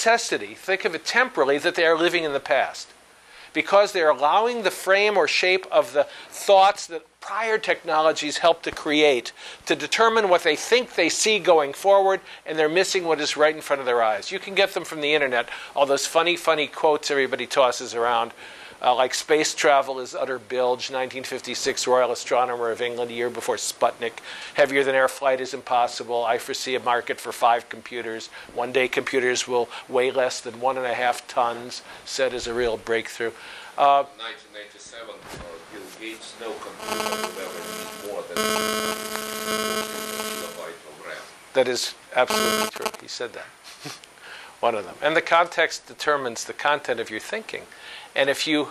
necessity, think of it temporally, that they are living in the past. Because they're allowing the frame or shape of the thoughts that prior technologies helped to create to determine what they think they see going forward, and they're missing what is right in front of their eyes. You can get them from the internet, all those funny quotes everybody tosses around, like space travel is utter bilge, 1956 Royal Astronomer of England, a year before Sputnik. Heavier than air flight is impossible. I foresee a market for 5 computers. One day computers will weigh less than 1.5 tons, said as a real breakthrough. 1987, Bill Gates, no computer will ever need more than 1 kilobyte of RAM. That is absolutely true. He said that. One of them. And the context determines the content of your thinking. And if you,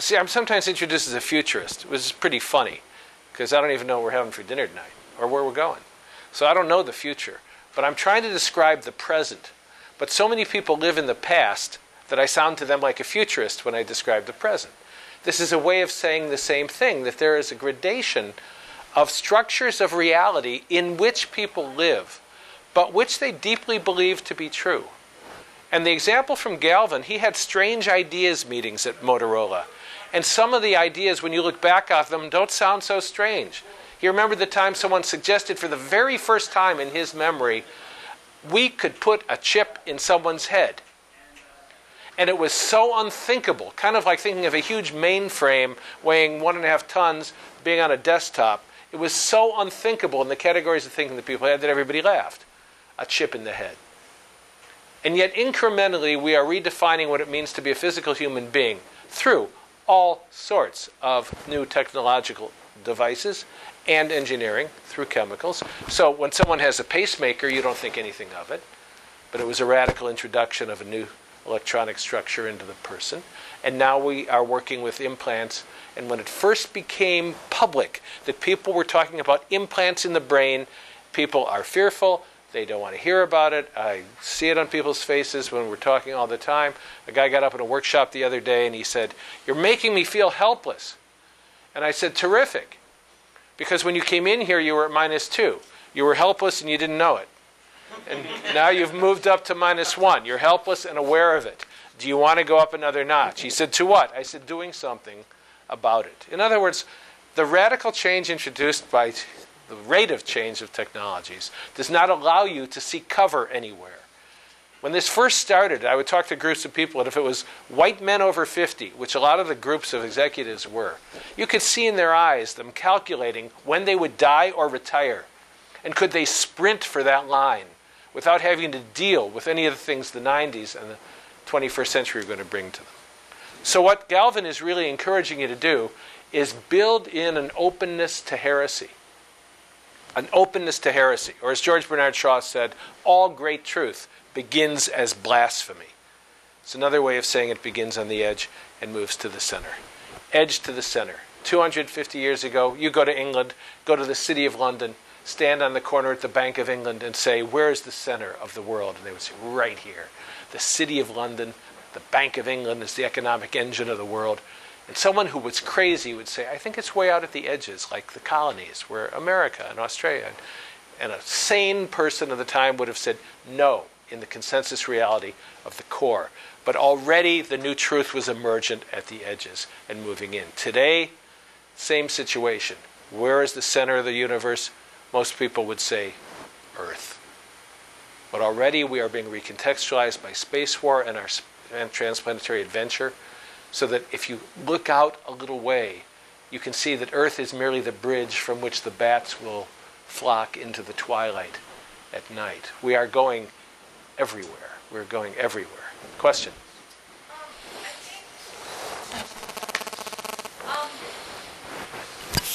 see, I'm sometimes introduced as a futurist, which is pretty funny, because I don't even know what we're having for dinner tonight, or where we're going. So I don't know the future, but I'm trying to describe the present. But so many people live in the past that I sound to them like a futurist when I describe the present. This is a way of saying the same thing, that there is a gradation of structures of reality in which people live, but which they deeply believe to be true. And the example from Galvin, he had strange ideas meetings at Motorola. And some of the ideas, when you look back at them, don't sound so strange. He remembered the time someone suggested for the very first time in his memory, we could put a chip in someone's head. And it was so unthinkable, kind of like thinking of a huge mainframe weighing 1.5 tons being on a desktop. It was so unthinkable in the categories of thinking that people had that everybody laughed. A chip in the head. And yet incrementally we are redefining what it means to be a physical human being through all sorts of new technological devices and engineering through chemicals. So when someone has a pacemaker, you don't think anything of it. But it was a radical introduction of a new electronic structure into the person. And now we are working with implants. And when it first became public that people were talking about implants in the brain, people are fearful. They don't want to hear about it. I see it on people's faces when we're talking all the time. A guy got up in a workshop the other day and he said, "You're making me feel helpless." And I said, "Terrific. Because when you came in here, you were at -2. You were helpless and you didn't know it. And now you've moved up to -1. You're helpless and aware of it. Do you want to go up another notch?" He said, "To what?" I said, "Doing something about it." In other words, the radical change introduced by the rate of change of technologies does not allow you to seek cover anywhere. When this first started, I would talk to groups of people, and if it was white men over 50, which a lot of the groups of executives were, you could see in their eyes them calculating when they would die or retire. And could they sprint for that line without having to deal with any of the things the 90s and the 21st century are going to bring to them. So what Galvin is really encouraging you to do is build in an openness to heresy. An openness to heresy. Or as George Bernard Shaw said, all great truth begins as blasphemy. It's another way of saying it begins on the edge and moves to the center. Edge to the center. 250 years ago, you go to England, go to the City of London, stand on the corner at the Bank of England and say, "Where is the center of the world?" And they would say, "Right here. The City of London, the Bank of England is the economic engine of the world." And someone who was crazy would say, "I think it's way out at the edges, like the colonies, where America and Australia." And a sane person of the time would have said, "No," in the consensus reality of the core. But already the new truth was emergent at the edges and moving in. Today, same situation. Where is the center of the universe? Most people would say Earth. But already we are being recontextualized by space war and our transplanetary adventure, so that if you look out a little way, you can see that Earth is merely the bridge from which the bats will flock into the twilight at night. We are going everywhere. We're going everywhere. Question?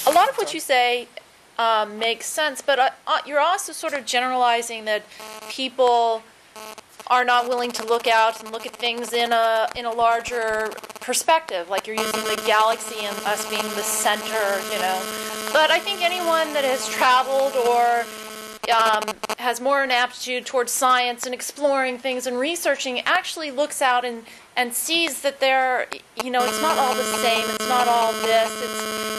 A lot of what you say makes sense, but you're also sort of generalizing that people are not willing to look out and look at things in a larger perspective, like you're using the galaxy and us being the center, you know. But I think anyone that has traveled or has more an aptitude towards science and exploring things and researching actually looks out and sees that they're, you know, it's not all the same, it's not all this,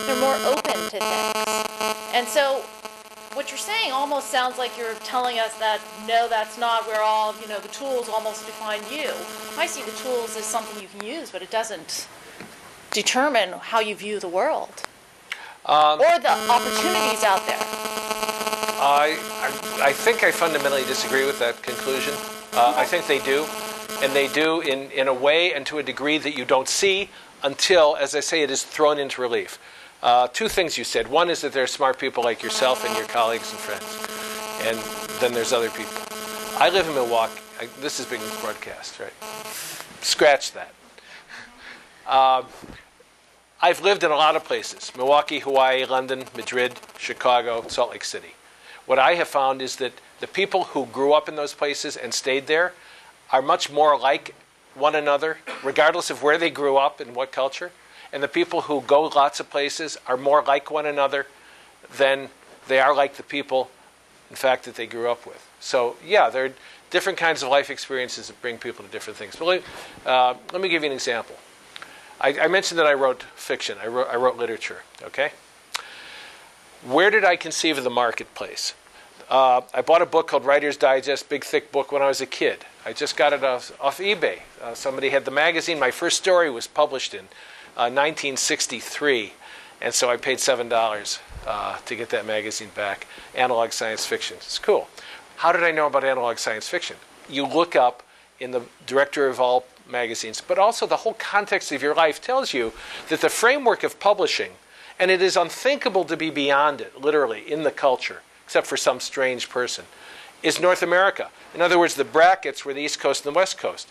they're more open to things. And so what you're saying almost sounds like you're telling us that, no, that's not where all, the tools almost define you. I see the tools as something you can use, but it doesn't determine how you view the world. Or the opportunities out there. I think I fundamentally disagree with that conclusion. I think they do. And they do in a way and to a degree that you don't see until, as I say, it is thrown into relief. Two things you said. One is that there are smart people like yourself and your colleagues and friends. And then there's other people. I live in Milwaukee. This is being broadcast, right? Scratch that. I've lived in a lot of places. Milwaukee, Hawaii, London, Madrid, Chicago, Salt Lake City. What I have found is that the people who grew up in those places and stayed there are much more like one another, regardless of where they grew up and what culture. And the people who go lots of places are more like one another than they are like the people, in fact, that they grew up with. So, yeah, there are different kinds of life experiences that bring people to different things. But let me give you an example. I mentioned that I wrote fiction. I wrote literature, okay? Where did I conceive of the marketplace? I bought a book called Writer's Digest, big, thick book, when I was a kid. I just got it off eBay. Somebody had the magazine. My first story was published in 1963, and so I paid $7 to get that magazine back. Analog science fiction. It's cool. How did I know about analog science fiction? You look up in the directory of all magazines, but also the whole context of your life tells you that the framework of publishing, and it is unthinkable to be beyond it, literally, in the culture, except for some strange person, is North America. In other words, the brackets were the East Coast and the West Coast,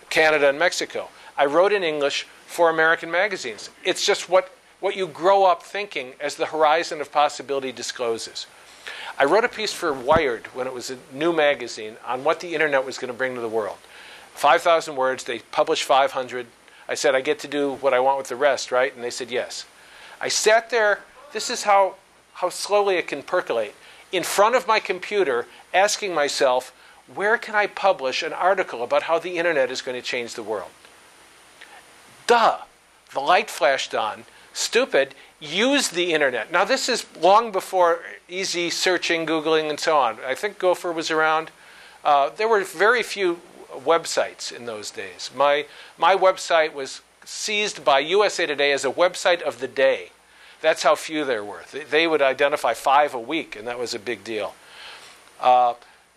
Canada and Mexico. I wrote in English for American magazines. It's just what you grow up thinking as the horizon of possibility discloses. I wrote a piece for Wired when it was a new magazine on what the internet was going to bring to the world. 5,000 words, they published 500. I said, I get to do what I want with the rest, right? And they said, yes. I sat there, this is how slowly it can percolate, in front of my computer, asking myself, where can I publish an article about how the internet is going to change the world? Duh! The light flashed on. Stupid. Use the internet. Now, this is long before easy searching, Googling, and so on. I think Gopher was around. There were very few websites in those days. My website was seized by USA Today as a website of the day. That's how few there were. They would identify 5 a week, and that was a big deal.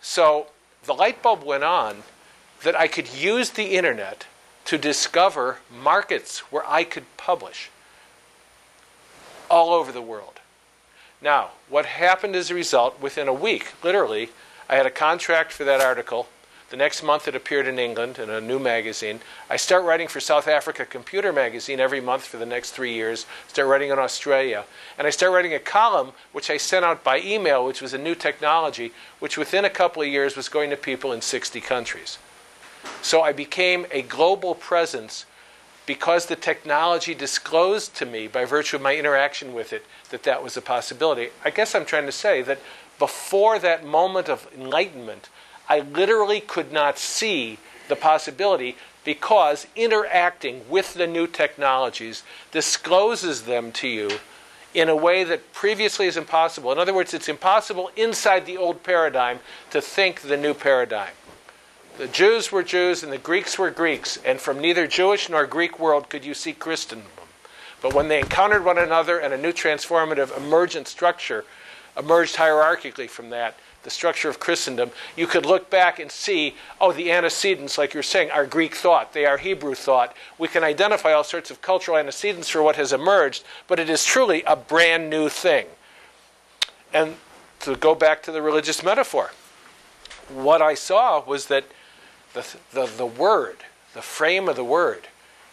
So the light bulb went on that I could use the internet to discover markets where I could publish all over the world. Now, what happened as a result, within a week, literally, I had a contract for that article. The next month it appeared in England in a new magazine. I start writing for South Africa Computer Magazine every month for the next 3 years. Start writing in Australia. And I start writing a column which I sent out by email, which was a new technology, which within a couple of years was going to people in 60 countries. So I became a global presence because the technology disclosed to me, by virtue of my interaction with it, that that was a possibility. I guess I'm trying to say that before that moment of enlightenment, I literally could not see the possibility because interacting with the new technologies discloses them to you in a way that previously is impossible. In other words, it's impossible inside the old paradigm to think the new paradigm. The Jews were Jews and the Greeks were Greeks, and from neither Jewish nor Greek world could you see Christendom. But when they encountered one another and a new transformative emergent structure emerged hierarchically from that, the structure of Christendom, you could look back and see, oh, the antecedents, like you're saying, are Greek thought. They are Hebrew thought. We can identify all sorts of cultural antecedents for what has emerged, but it is truly a brand new thing. And to go back to the religious metaphor, what I saw was that the word, the frame of the word,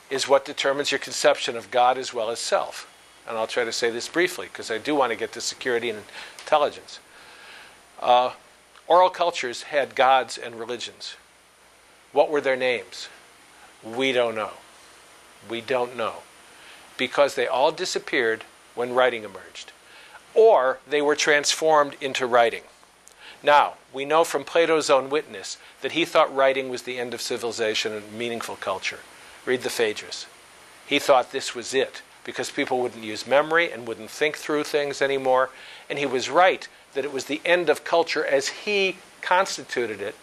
is what determines your conception of God as well as self. And I'll try to say this briefly, because I do want to get to security and intelligence. Oral cultures had gods and religions. What were their names? We don't know. We don't know. Because they all disappeared when writing emerged. Or they were transformed into writing. Now, we know from Plato's own witness that he thought writing was the end of civilization and meaningful culture. Read the Phaedrus. He thought this was it, because people wouldn't use memory and wouldn't think through things anymore. And he was right, that it was the end of culture as he constituted it,